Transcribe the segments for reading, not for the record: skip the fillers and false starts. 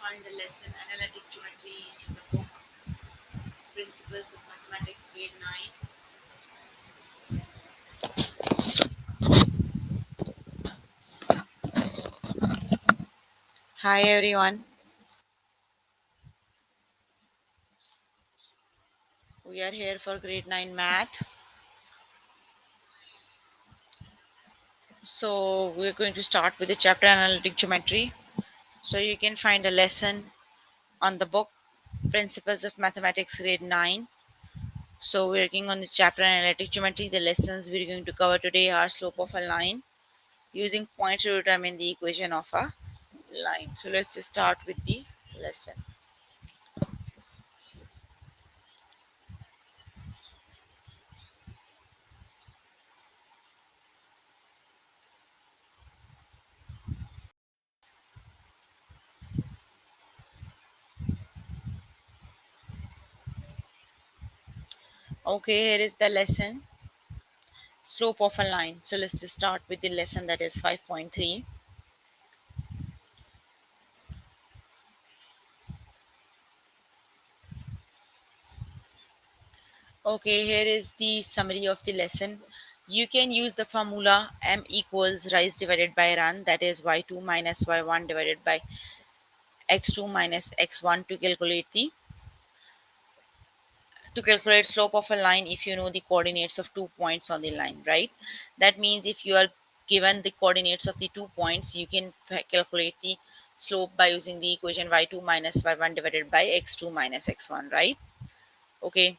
find the lesson Analytic Geometry in the book Principles of Mathematics, grade 9. Hi everyone, we are here for grade 9 math. So, we're going to start with the chapter Analytic Geometry. So, you can find a lesson on the book Principles of Mathematics, grade 9. So, we're working on the chapter Analytic Geometry. The lessons we're going to cover today are slope of a line using points to determine the equation of a line. So, let's just start with the lesson. Okay, here is the lesson slope of a line. So let's just start with the lesson that is 5.3. Okay, here is the summary of the lesson. You can use the formula m equals rise divided by run, that is y2 minus y1 divided by x2 minus x1 to calculate slope of a line if you know the coordinates of 2 points on the line, right? That means if you are given the coordinates of the 2 points, you can calculate the slope by using the equation y2 minus y1 divided by x2 minus x1, right? Okay.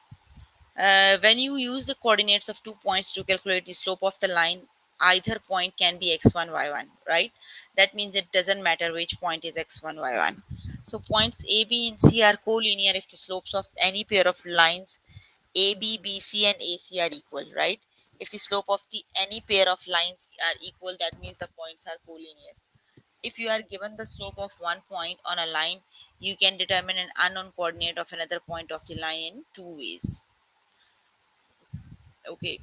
When you use the coordinates of 2 points to calculate the slope of the line, either point can be x1, y1, right? That means it doesn't matter which point is x1, y1. So points A, B, and C are collinear if the slopes of any pair of lines A, B, B, C, and AC are equal, right? If the slope of the any pair of lines are equal, that means the points are collinear. If you are given the slope of one point on a line, you can determine an unknown coordinate of another point of the line in two ways. Okay,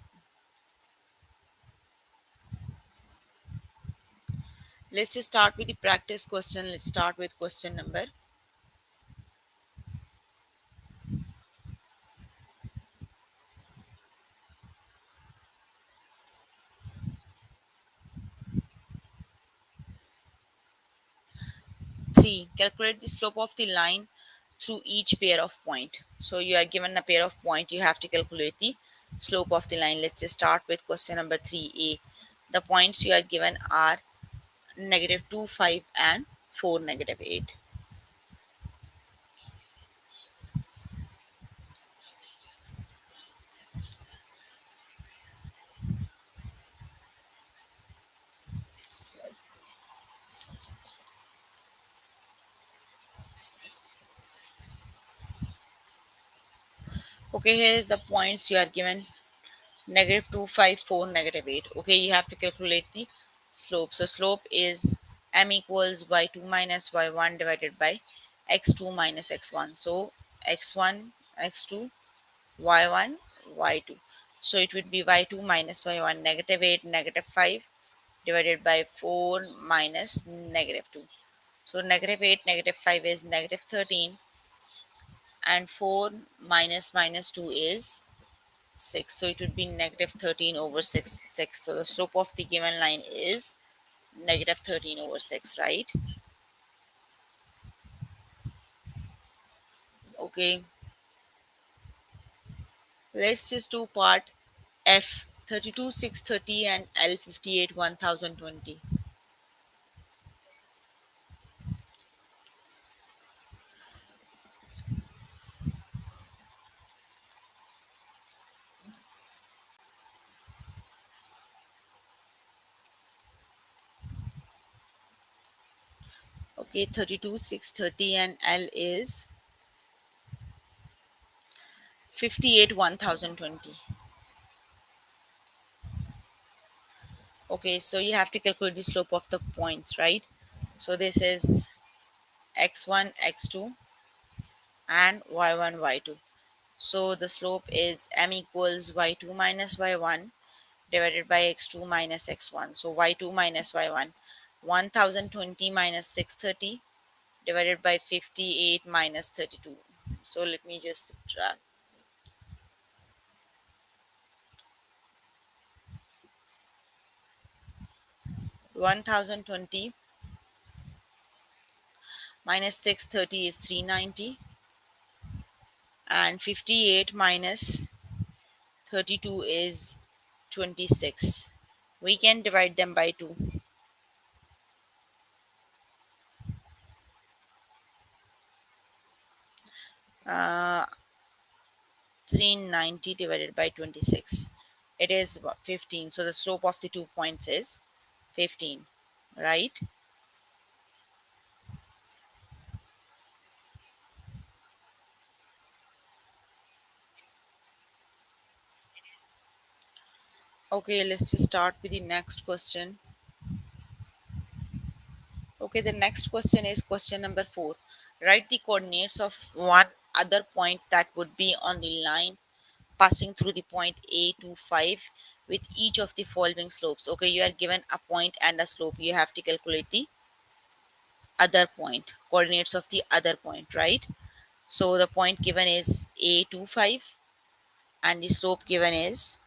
let's just start with the practice question. Let's start with question number 3. Calculate the slope of the line through each pair of point. So you are given a pair of point, you have to calculate the slope of the line. Let's just start with question number 3a. The points you are given are negative 2, 5, and 4, negative 8. Okay, here is the points you are given negative 2, 5, 4, negative 8. Okay, you have to calculate the slope. So slope is m equals y2 minus y1 divided by x2 minus x1. So x1, x2, y1, y2. So it would be y2 minus y1, negative 8, negative 5 divided by 4 minus negative 2. So negative 8, negative 5 is negative 13, and 4 minus 2 is 6. So it would be negative 13 over 6. So the slope of the given line is negative 13 over 6, right? Okay, let's just do part F 32 630 and L 58 1020. Okay, 32 630 and L is 58 1020. Okay, so you have to calculate the slope of the points, right? So this is x1, x2, and y1, y2. So the slope is m equals y2 minus y1 divided by x2 minus x1. So y2 minus y1, 1020 minus 630 divided by 58 minus 32. So let me just subtract. 1020 minus 630 is 390, and 58 minus 32 is 26. We can divide them by 2. 390 divided by 26. It is 15. So the slope of the 2 points is 15, right? Okay, let's just start with the next question. Okay, the next question is question number 4. Write the coordinates of one other point that would be on the line passing through the point A to 5 with each of the following slopes. Okay, you are given a point and a slope. You have to calculate the other point, coordinates of the other point, right? So the point given is A25 and the slope given is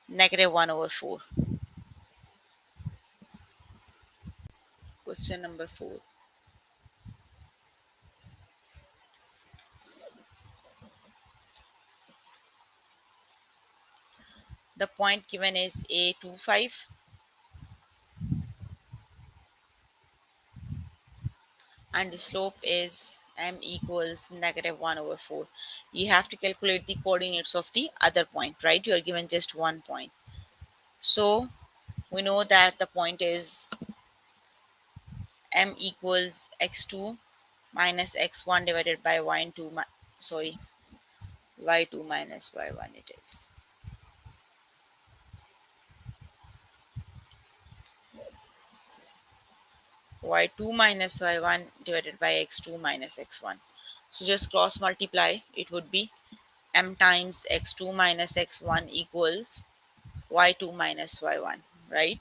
negative 1 over 4. Question number 4. The point given is A25 and the slope is m equals negative 1 over 4. You have to calculate the coordinates of the other point, right? You are given just one point. So we know that the point is m equals x2 minus x1 divided by y2 sorry y2 minus y1 it is. Y2 minus y1 divided by x2 minus x1. So just cross multiply, it would be m times x2 minus x1 equals y2 minus y1, right?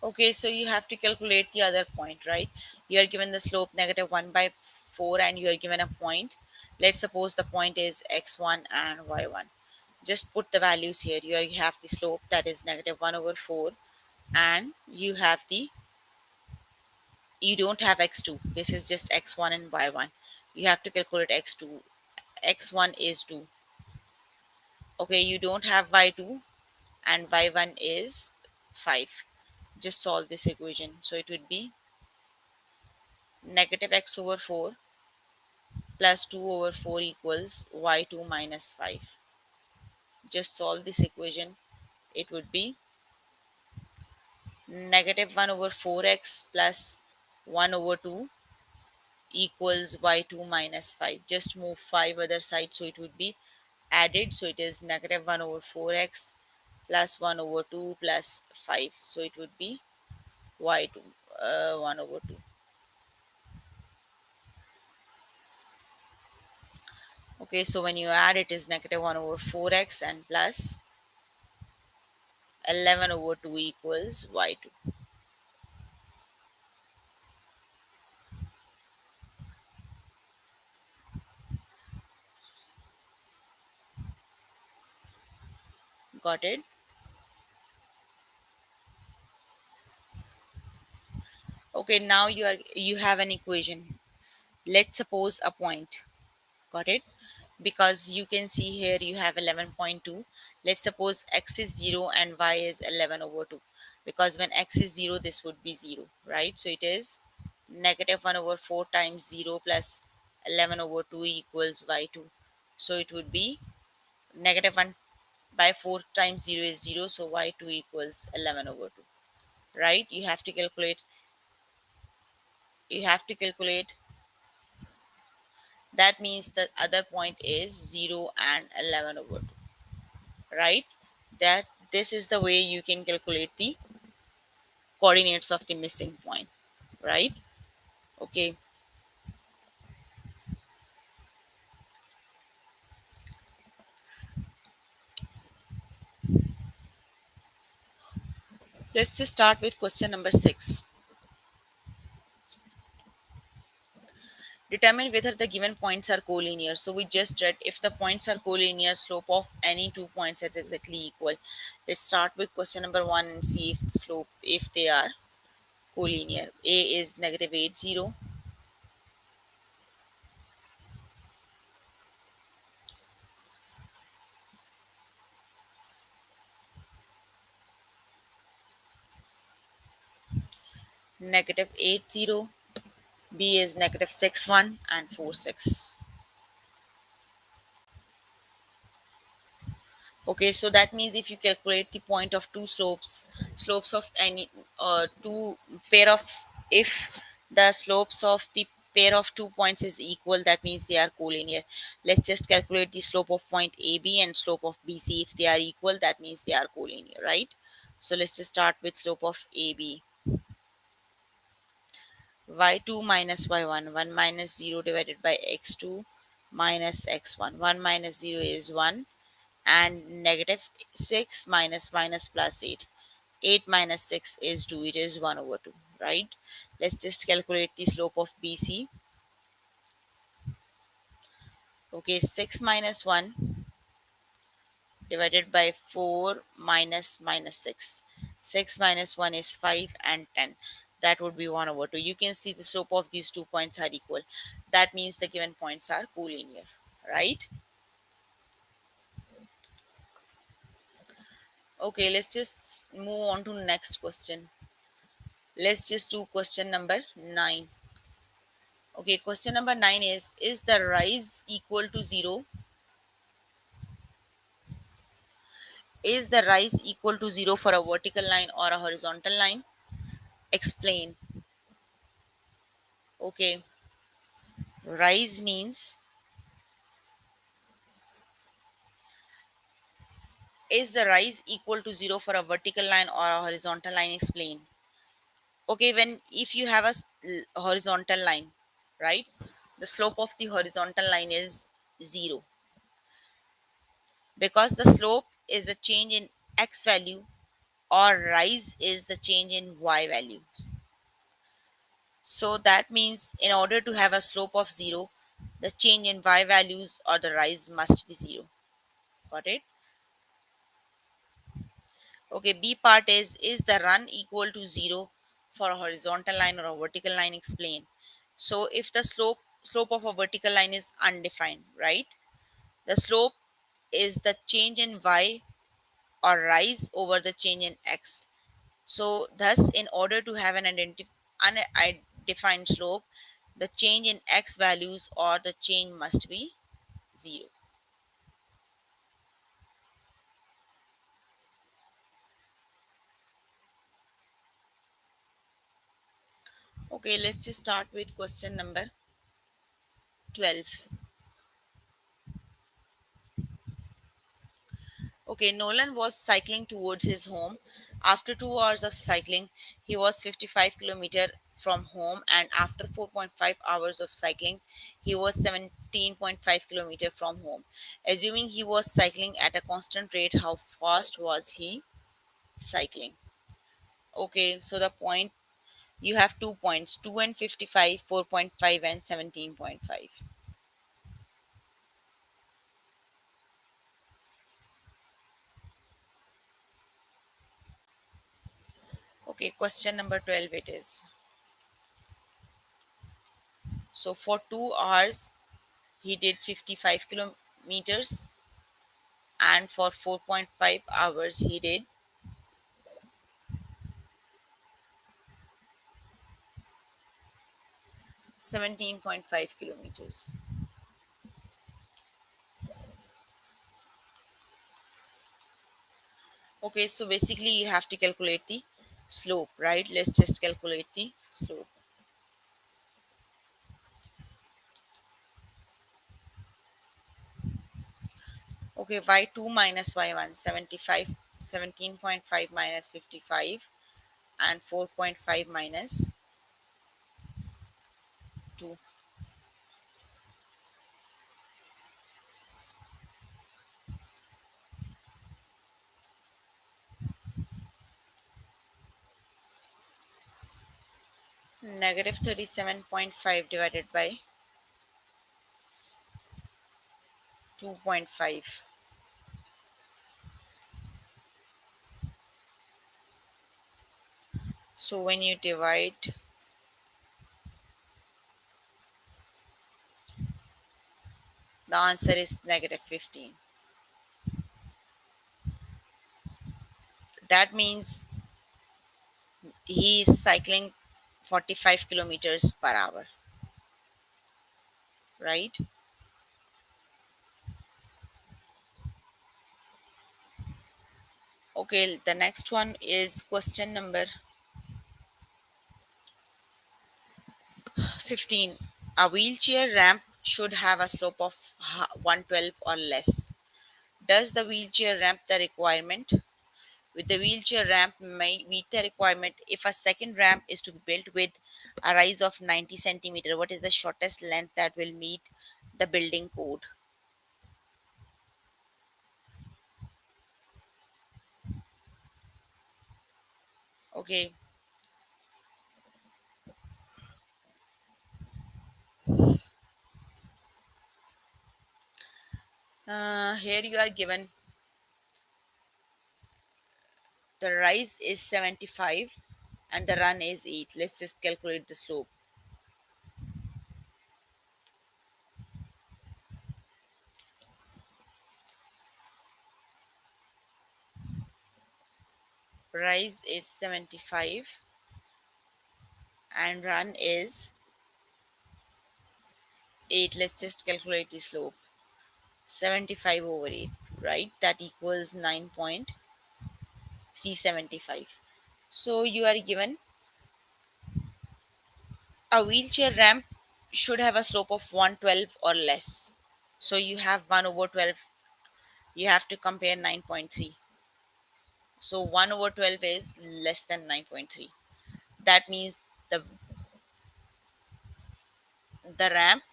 Okay, so you have to calculate the other point, right? You are given the slope negative 1 by 4 and you are given a point. Let's suppose the point is x1 and y1. Just put the values here. You have the slope that is negative 1 over 4 and you don't have x2. This is just x1 and y1. You have to calculate x2. x1 is 2. Okay, you don't have y2 and y1 is 5. Just solve this equation. So it would be negative x over 4 plus 2 over 4 equals y2 minus 5. Just solve this equation. It would be negative 1 over 4x plus 1 over 2 equals y2 minus 5. Just move 5 other side, so it would be added. So it is negative 1 over 4x plus 1 over 2 plus 5. So it would be y2 1 over 2. Okay, so when you add it is negative 1 over 4x and plus 11 over 2 equals y2. Got it? Okay, now you have an equation. Let's suppose a point. Got it? Because you can see here you have 11.2. Let's suppose x is 0 and y is 11 over 2. Because when x is 0, this would be 0, right? So it is negative 1 over 4 times 0 plus 11 over 2 equals y2. So it would be negative 1 by 4 times 0 is 0. So y2 equals 11 over 2, right? You have to calculate that means the other point is 0 and 11 over 2, right? That this is the way you can calculate the coordinates of the missing point, right? Okay, Let's just start with question number 6. Determine whether the given points are collinear. So we just read if the points are collinear, slope of any two points is exactly equal. Let's start with question number 1 and see if the slope, if they are collinear. A is negative 8, 0. Negative 8, 0. B is negative 6, 1 and 4, 6. Okay, so that means if you calculate the point of two slopes of any two pair of, if the slopes of the pair of 2 points is equal, that means they are collinear. Let's just calculate the slope of point AB and slope of BC. If they are equal, that means they are collinear, right? So let's just start with slope of AB. Y2 minus y1, 1 minus 0 divided by x2 minus x1. 1 minus 0 is 1, and negative 6 minus minus plus 8. 8 minus 6 is 2, it is 1 over 2, right? Let's just calculate the slope of BC. Okay, 6 minus 1 divided by 4 minus minus 6. 6 minus 1 is 5 and 10. That would be 1 over 2. You can see the slope of these 2 points are equal. That means the given points are collinear, right? Okay, let's just move on to next question. Let's just do question number 9. Okay, question number 9 is the rise equal to 0? Is the rise equal to 0 for a vertical line or a horizontal line? Explain. Okay, rise means, is the rise equal to 0 for a vertical line or a horizontal line? Explain. Okay, when if you have a horizontal line, right? The slope of the horizontal line is 0 because the slope is the change in x value, or rise is the change in y value. So that means in order to have a slope of 0, the change in y values or the rise must be 0. Got it? Okay, B part is the run equal to 0 for a horizontal line or a vertical line? Explain. So if the slope of a vertical line is undefined, right? The slope is the change in y or rise over the change in x. So thus in order to have an undefined slope, the change in x values or the change must be 0. Okay, let's just start with question number 12. Okay, Nolan was cycling towards his home. After 2 hours of cycling, he was 55 kilometer from home, and after 4.5 hours of cycling, he was 17.5 kilometer from home. Assuming he was cycling at a constant rate, how fast was he cycling? Okay, so the point, you have 2 points, 2 and 55, 4.5 and 17.5. Okay, question number 12 it is. So for 2 hours, he did 55 kilometers, and for 4.5 hours, he did 17.5 kilometers. Okay, so basically, you have to calculate the slope, right? Let's just calculate the slope. Okay, y2 minus y1, 75, 17.5 minus 55, and 4.5 minus 2. negative 37.5 divided by 2.5. So when you divide, the answer is negative 15. That means he is cycling 45 kilometers per hour, right? Okay, the next one is question number 15. A wheelchair ramp should have a slope of 112 or less. Does the wheelchair ramp the requirement? With the wheelchair ramp may meet the requirement if a second ramp is to be built with a rise of 90 centimeter. What is the shortest length that will meet the building code? Okay, here you are given the rise is 75 and the run is 8. Let's just calculate the slope. Rise is 75 and run is 8. Let's just calculate the slope. 75 over 8, right? That equals 9.375. So you are given a wheelchair ramp should have a slope of 112 or less. So you have 1 over 12. You have to compare 9.3. So 1 over 12 is less than 9.3. That means the the ramp,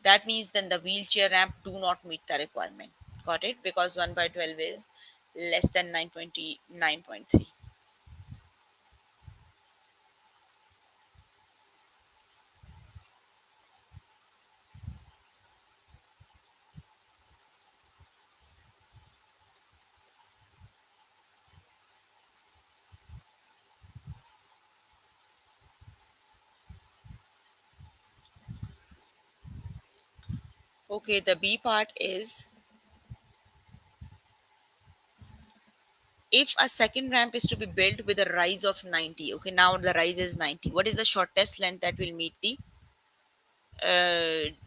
that means then the wheelchair ramp do not meet the requirement. Got it? Because 1 by 12 is less than 9.3. Okay, the B part is if a second ramp is to be built with a rise of 90. Okay, now the rise is 90. What is the shortest length that will meet the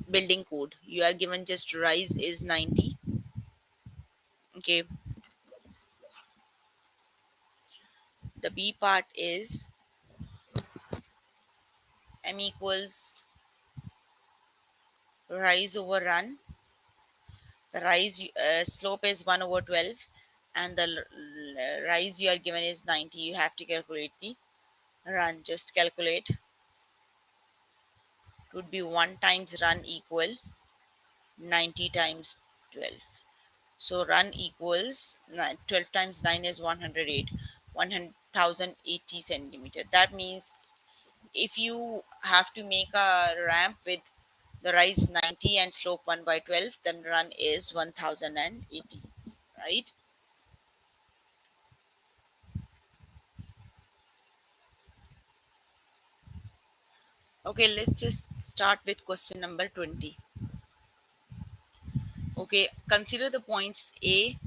building code? You are given just rise is 90. Okay, the B part is M equals rise over run. The rise slope is 1 over 12 and the rise you are given is 90. You have to calculate the run. Just calculate. It would be 1 times run equal 90 times 12. So run equals 12 times 9 is 108, 1080 centimeter. That means if you have to make a ramp with the rise 90 and slope 1 by 12, then run is 1080, right? Okay, let's just start with question number 20. Okay, consider the points A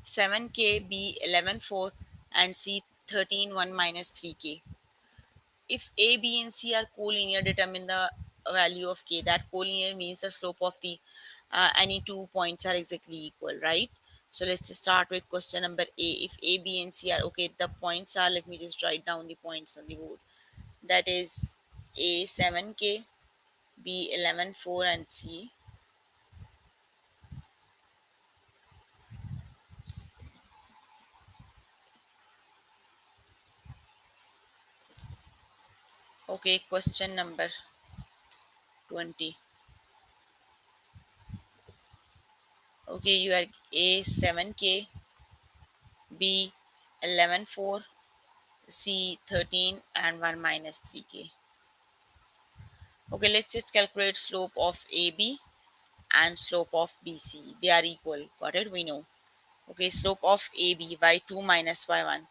7k, B 11 4, and C 13 1 minus 3k. If A, B, and C are collinear, determine the value of k. That collinear means the slope of the any 2 points are exactly equal, right? So let's just start with question number A. If A, B, and C are okay, the points are, let me just write down the points on the board. That is A 7k, B 11 4, and C. Okay, question number 20. Okay, you are A 7k, B 11 4, C 13 and 1 minus 3k. Okay, let's just calculate slope of AB and slope of BC. They are equal. Got it? We know. Okay, slope of AB by 2 minus y1.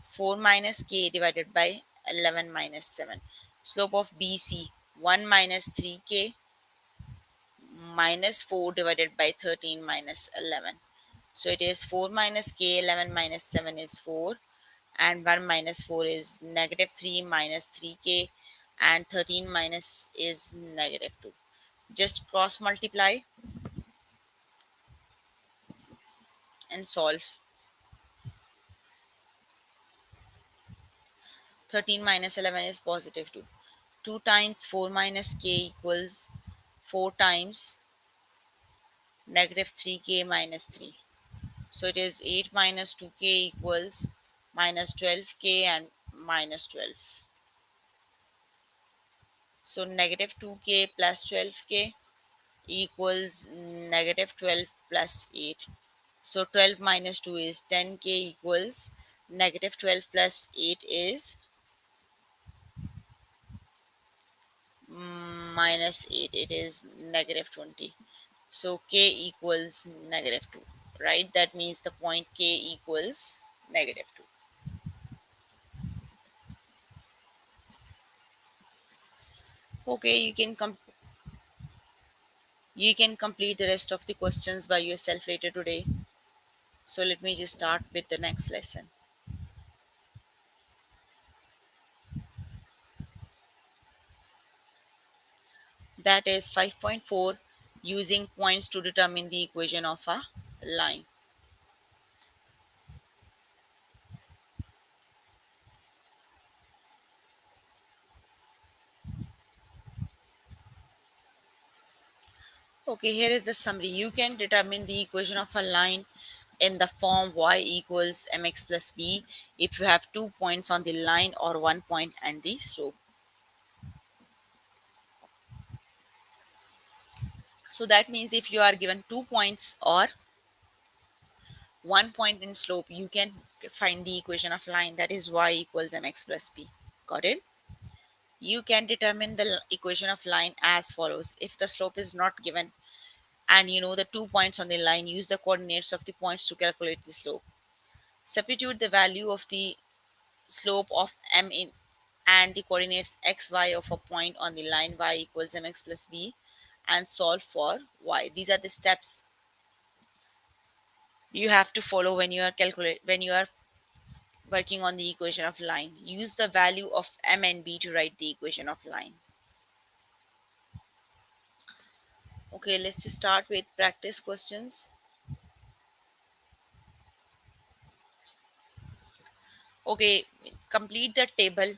4 minus k divided by 11 minus 7. Slope of BC 1 minus 3k minus 4 divided by 13 minus 11. So it is 4 minus k, 11 minus 7 is 4, and 1 minus 4 is negative 3 minus 3k, and 13 minus is negative 2. Just cross multiply and solve. 13 minus 11 is positive 2. 2 times 4 minus k equals 4 times negative 3k minus 3. So it is 8 minus 2k equals minus 12k and minus 12. So negative 2k plus 12k equals negative 12 plus 8. So 12 minus 2 is 10k equals negative 12 plus 8 is minus 8. It is negative 20. So k equals negative 2, right? That means the point k equals negative 2. Okay, you can complete the rest of the questions by yourself later today. So let me just start with the next lesson. That is 5.4, using points to determine the equation of a line. Okay, here is the summary. You can determine the equation of a line in the form y equals mx plus b if you have 2 points on the line or 1 point and the slope. So that means if you are given 2 points or 1 point in slope, you can find the equation of line, that is y equals mx plus b. Got it? You can determine the equation of line as follows. If the slope is not given and you know the 2 points on the line, use the coordinates of the points to calculate the slope. Substitute the value of the slope of m in and the coordinates x y of a point on the line y equals mx plus b and solve for y. These are the steps you have to follow when you are working on the equation of line. Use the value of m and b to write the equation of line. Okay, let's just start with practice questions. Okay, complete the table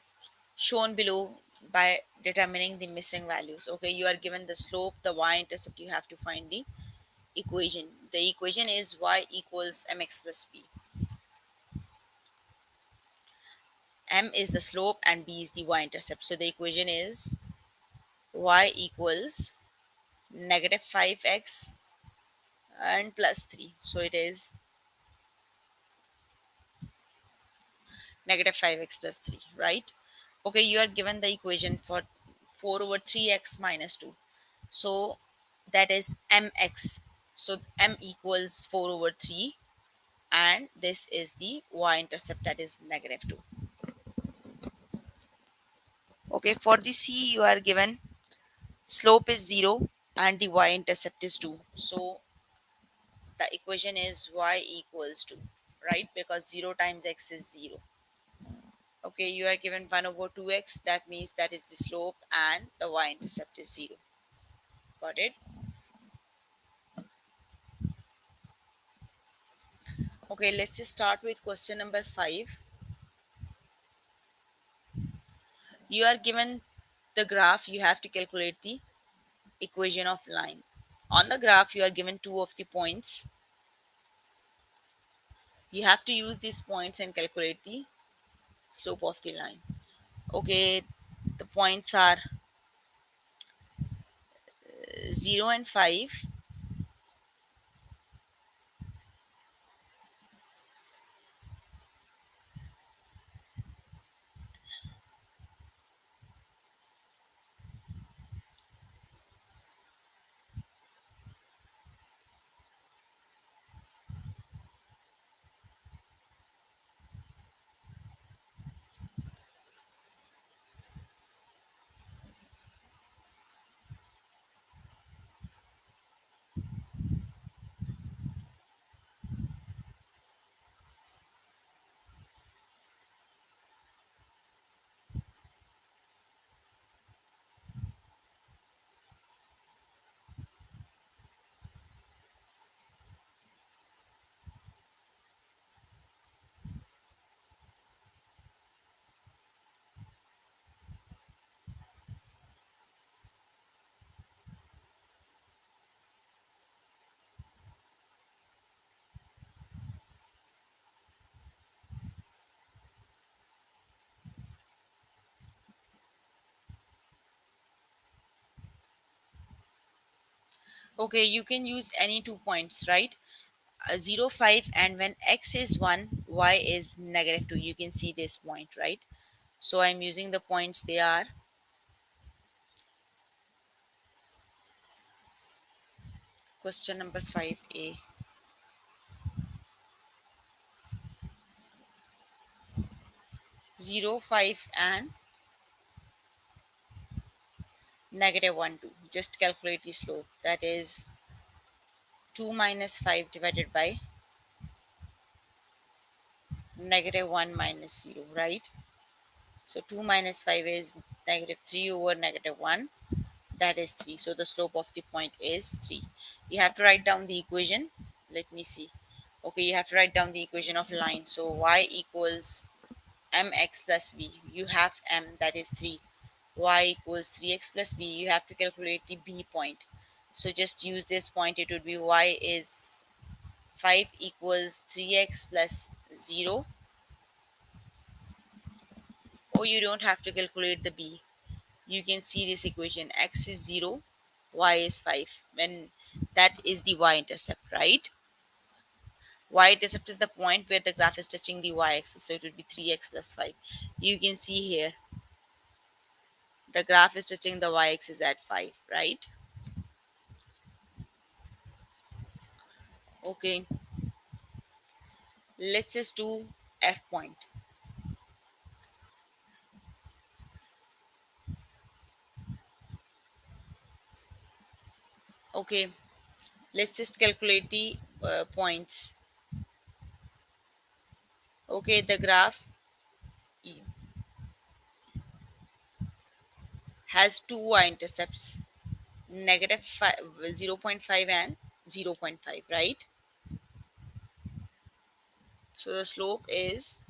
shown below by determining the missing values. Okay, you are given the slope, the y-intercept, you have to find the equation. The equation is y equals mx plus b. M is the slope and b is the y-intercept. So the equation is y equals negative 5x and plus 3. So it is negative 5x plus 3, right? Okay, you are given the equation for 4 over 3x minus 2. So that is mx. So m equals 4 over 3, and this is the y-intercept, that is negative 2. Okay, for the c you are given slope is 0 and the y-intercept is 2. So the equation is y equals 2, right? Because 0 times x is 0. Okay, you are given 1 over 2x, that means that is the slope and the y-intercept is 0. Got it? Okay, let's just start with question number 5. You are given the graph, you have to calculate the equation of line. On the graph, you are given two of the points. You have to use these points and calculate the slope of the line. Okay, the points are 0 and 5. Okay, you can use any 2 points, right? 0, 5, and when x is 1, y is negative 2. You can see this point, right? So I'm using the points, they are question number 5a, 0, 5, and negative 1, 2. Just calculate the slope. That is 2 minus 5 divided by negative 1 minus 0, right? So 2 minus 5 is negative 3 over negative 1. That is 3. So the slope of the point is 3. You have to write down the equation. Let me see. Okay, you have to write down the equation of line. So y equals mx plus b. You have m, that is 3. Y equals 3x plus b. You have to calculate the b point. So just use this point. It would be y is 5 equals 3x plus 0. Or you don't have to calculate the b. You can see this equation: x is 0, y is 5. When that is the y-intercept, right? Y-intercept is the point where the graph is touching the y-axis, so it would be 3x plus 5. You can see here the graph is touching the y-axis at 5, right? Okay, let's just do f point. Okay, let's just calculate the points. Okay, the graph has two y-intercepts, negative 5, 0 0.5 and 0 0.5, right? So the slope is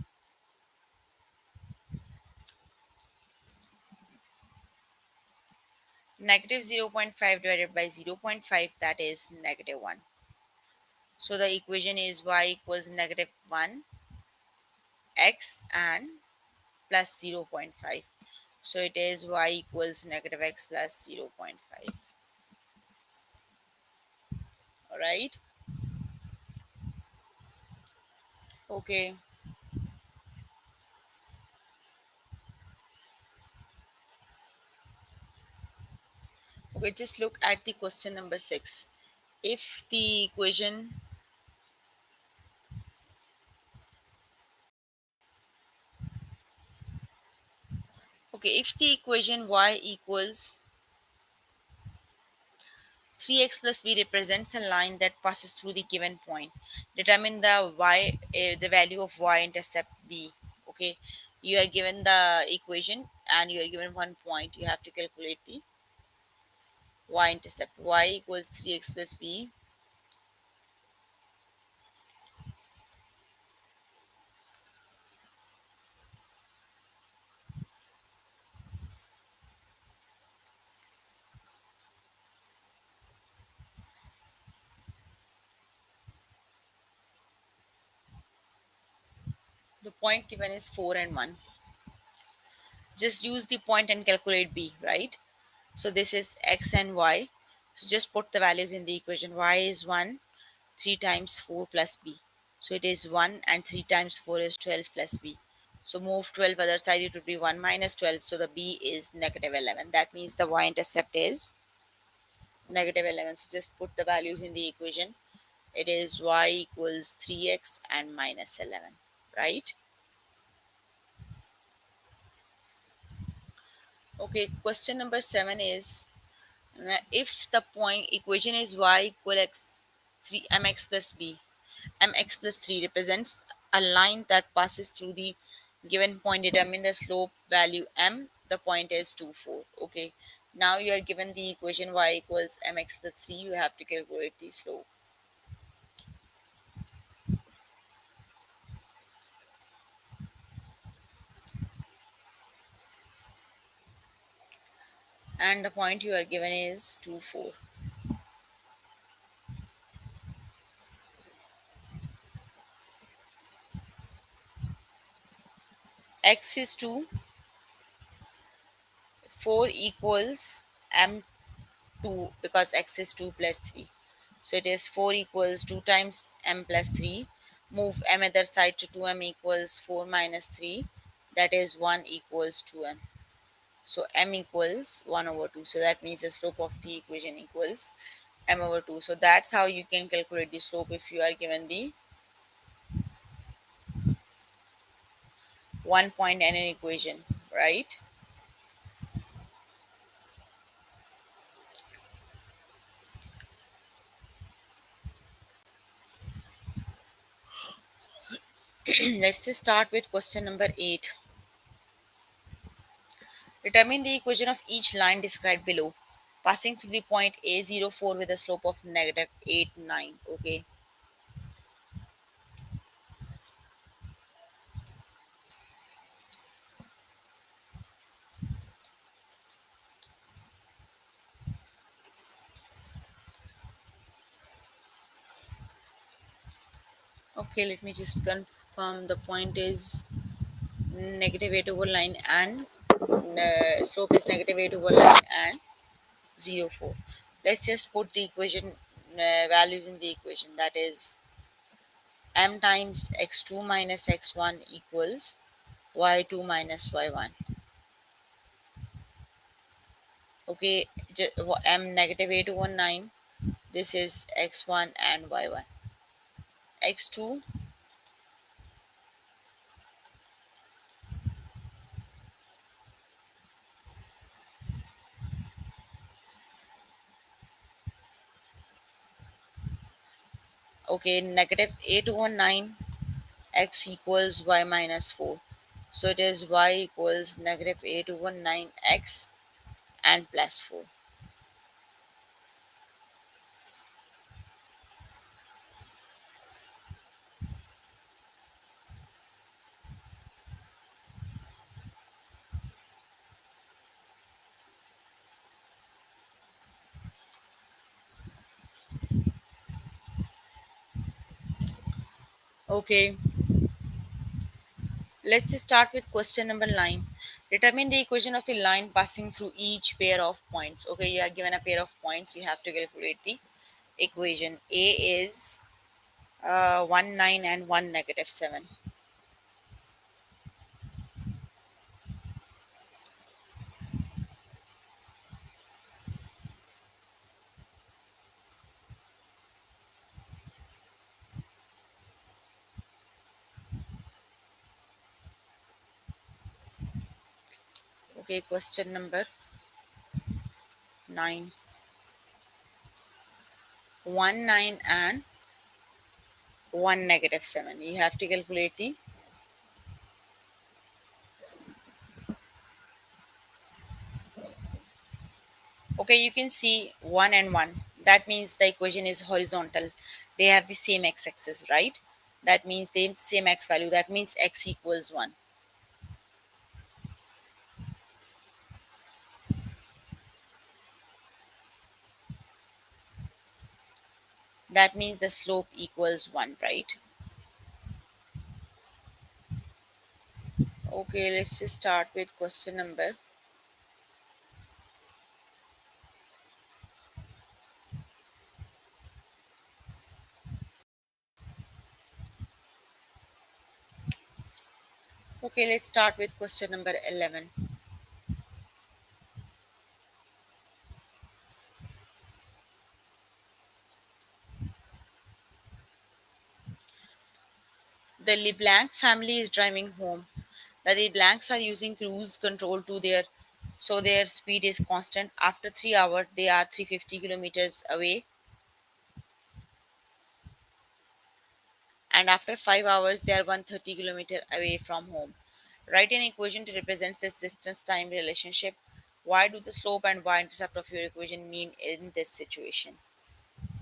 negative 0 0.5 divided by 0 0.5, that is negative 1. So the equation is y equals negative 1 x and plus 0 0.5. So it is y equals negative x plus 0 0.5. Alright. Okay. Okay, just look at the question number 6. If the equation, okay, if the equation y equals 3x plus b represents a line that passes through the given point. Determine the the value of y-intercept b. Okay, you are given the equation and you are given one point. You have to calculate the y-intercept. Y equals 3x plus b. The point given is 4 and 1. Just use the point and calculate b, right? So this is x and y. So just put the values in the equation. Y is 1, 3 times 4 plus b. So it is 1 and 3 times 4 is 12 plus b. So move 12 other side, it would be 1 minus 12. So the b is negative 11. That means the y-intercept is negative 11. So just put the values in the equation. It is y equals 3x and minus 11, right? Okay, question number 7 is, if the point equation is y equal x 3 mx plus b, mx plus 3 represents a line that passes through the given point, determine the slope value m, the point is 2 4. Okay, now you are given the equation y equals mx plus 3. You have to calculate the slope, and the point you are given is 2 4. X is 2, 4 equals m 2 because x is 2 plus 3. So it is 4 equals 2 times m plus 3. Move m other side to 2m equals 4 minus 3. That is 1 equals 2m. So m equals 1 over 2. So that means the slope of the equation equals m over 2. So that's how you can calculate the slope if you are given the one point and an equation, right? Let's just start with question number 8. Determine the equation of each line described below, passing through the point A04 with a slope of negative 8, 9. Okay. Okay, let me just confirm the point is negative 8 over line and slope is negative 8 over line and 0, 4. Let's just put the equation values in the equation. That is m times x2 minus x1 equals y2 minus y1. Okay, m negative 8 over 9. This is x1 and y1. x2, okay, negative 8 over 9, x equals y minus 4. So it is y equals negative 8 over 9x and plus 4. Okay, let's just start with question number 9. Determine the equation of the line passing through each pair of points. Okay, you are given a pair of points. You have to calculate the equation. A is 1, 9 and 1, negative 7. Okay, question number 9. 1, 9 and 1, negative 7. You have to calculate the. Okay, you can see 1 and 1. That means the equation is horizontal. They have the same x-axis, right? That means the same x value. That means x equals 1. That means the slope equals 1, right? Okay, let's just start with question number. Okay, let's start with question number 11. The LeBlanc family is driving home. The LeBlancs are using cruise control to their speed is constant. After 3 hours, they are 350 kilometers away, and after 5 hours, they are 130 kilometers away from home. Write an equation to represent this distance time relationship. Why do the slope and y-intercept of your equation mean in this situation?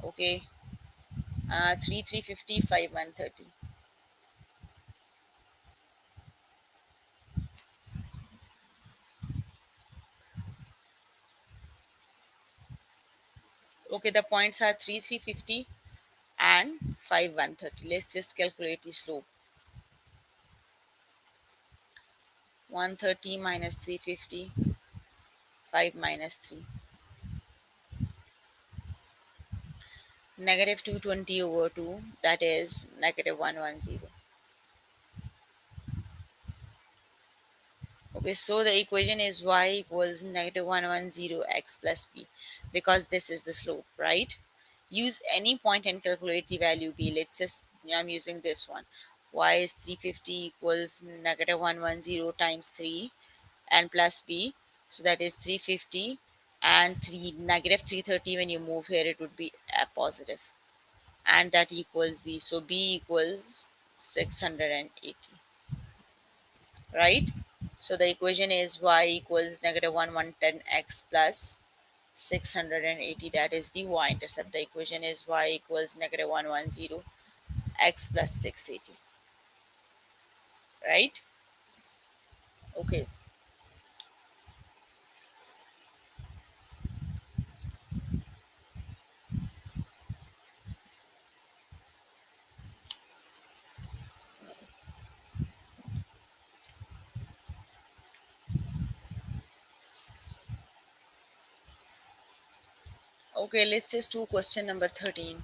Okay, 3 350, 5 130. Okay, the points are 3 350 and 5 130. Let's just calculate the slope. 130 minus 350, 5 minus 3. Negative 220 over 2, that is negative 110. Okay, so the equation is y equals negative 110 x plus b, because this is the slope, right? Use any point and calculate the value b. Let's just, I'm using this one. Y is 350 equals negative 110 times 3 and plus b. So that is 350 and 3 negative 330. When you move here, it would be a positive, and that equals b. So b equals 680, right? So the equation is y equals negative 110 x plus 680. That is the y-intercept. The equation is y equals negative 110 x plus 680, right? Okay. Okay, let's just do question number 13.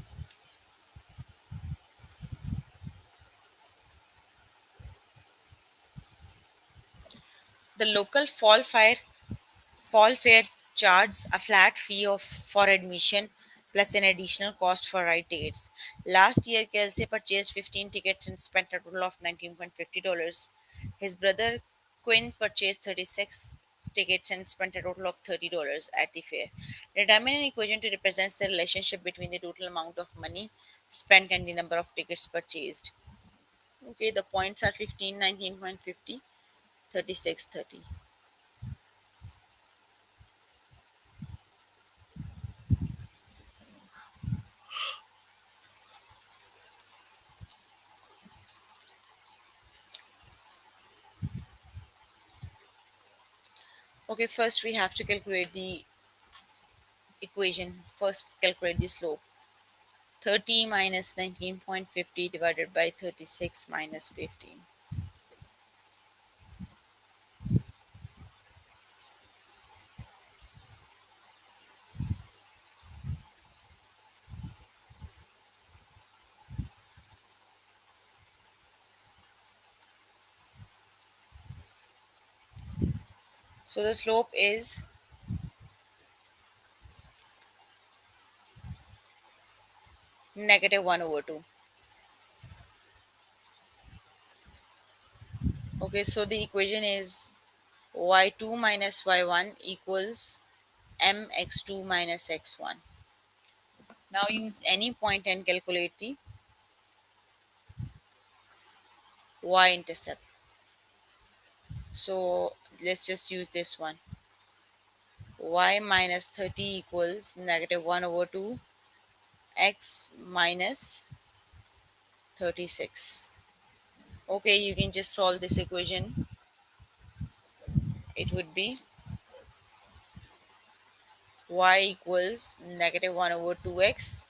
The local fall fare charges a flat fee of for admission plus an additional cost for ride tickets. Last year, Kelsey purchased 15 tickets and spent a total of $19.50. His brother Quinn purchased 36 tickets and spent a total of $30 at the fair. Determine an equation to represent the relationship between the total amount of money spent and the number of tickets purchased. Okay, the points are 15, 19.50, 36, 30. Okay, first we have to calculate the equation. First, calculate the slope. 30 minus 19.50 divided by 36 minus 15. So the slope is negative 1 over 2. Okay, so the equation is y2 minus y1 equals mx2 minus x1. Now use any point and calculate the y-intercept. So let's just use this one. Y minus 30 equals negative 1 over 2 x minus 36. Okay, you can just solve this equation. It would be y equals negative 1 over 2x,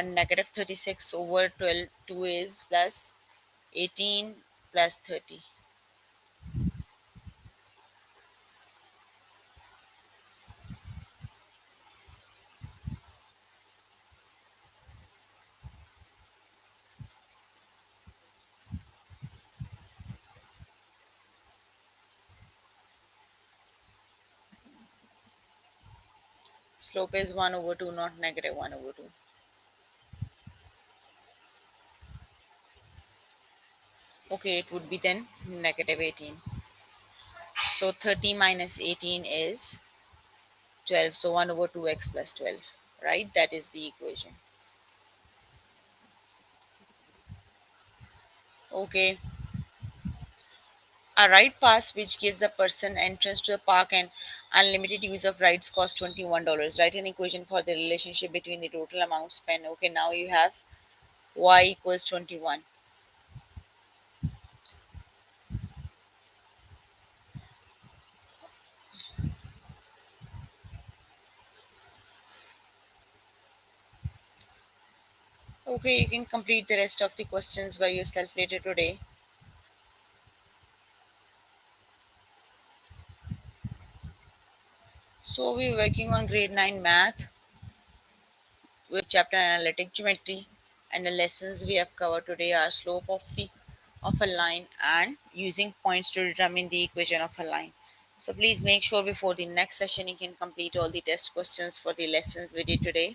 negative 36 over 12, 2 is plus 18 plus 30. Slope is 1 over 2, not negative 1 over 2. Okay, it would be then negative 18. So 30 minus 18 is 12. So 1 over 2x plus 12, right? That is the equation. Okay, a ride pass which gives a person entrance to the park and unlimited use of rides costs $21. Write an equation for the relationship between the total amount spent. Okay, now you have y equals 21. Okay, you can complete the rest of the questions by yourself later today. So we're working on grade 9 math. with chapter analytic geometry, and the lessons we have covered today are slope of a line and using points to determine the equation of a line. So please make sure before the next session you can complete all the test questions for the lessons we did today.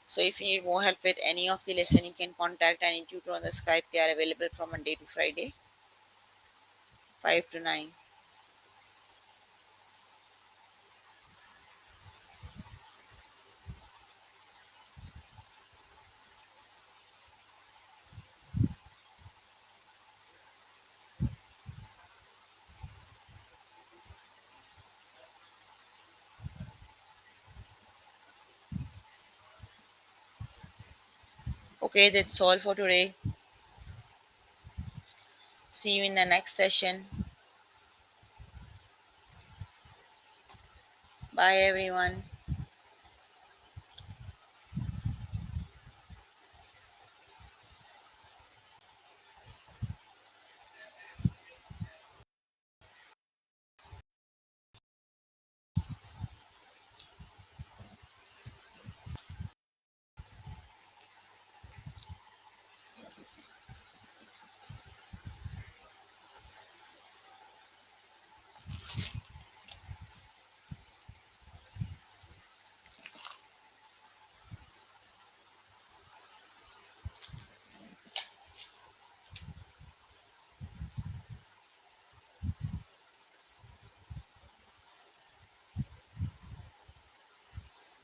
So if you need more help with any of the lesson, you can contact any tutor on the Skype. They are available from Monday to Friday, 5 to 9. Okay, that's all for today. See you in the next session. Bye everyone.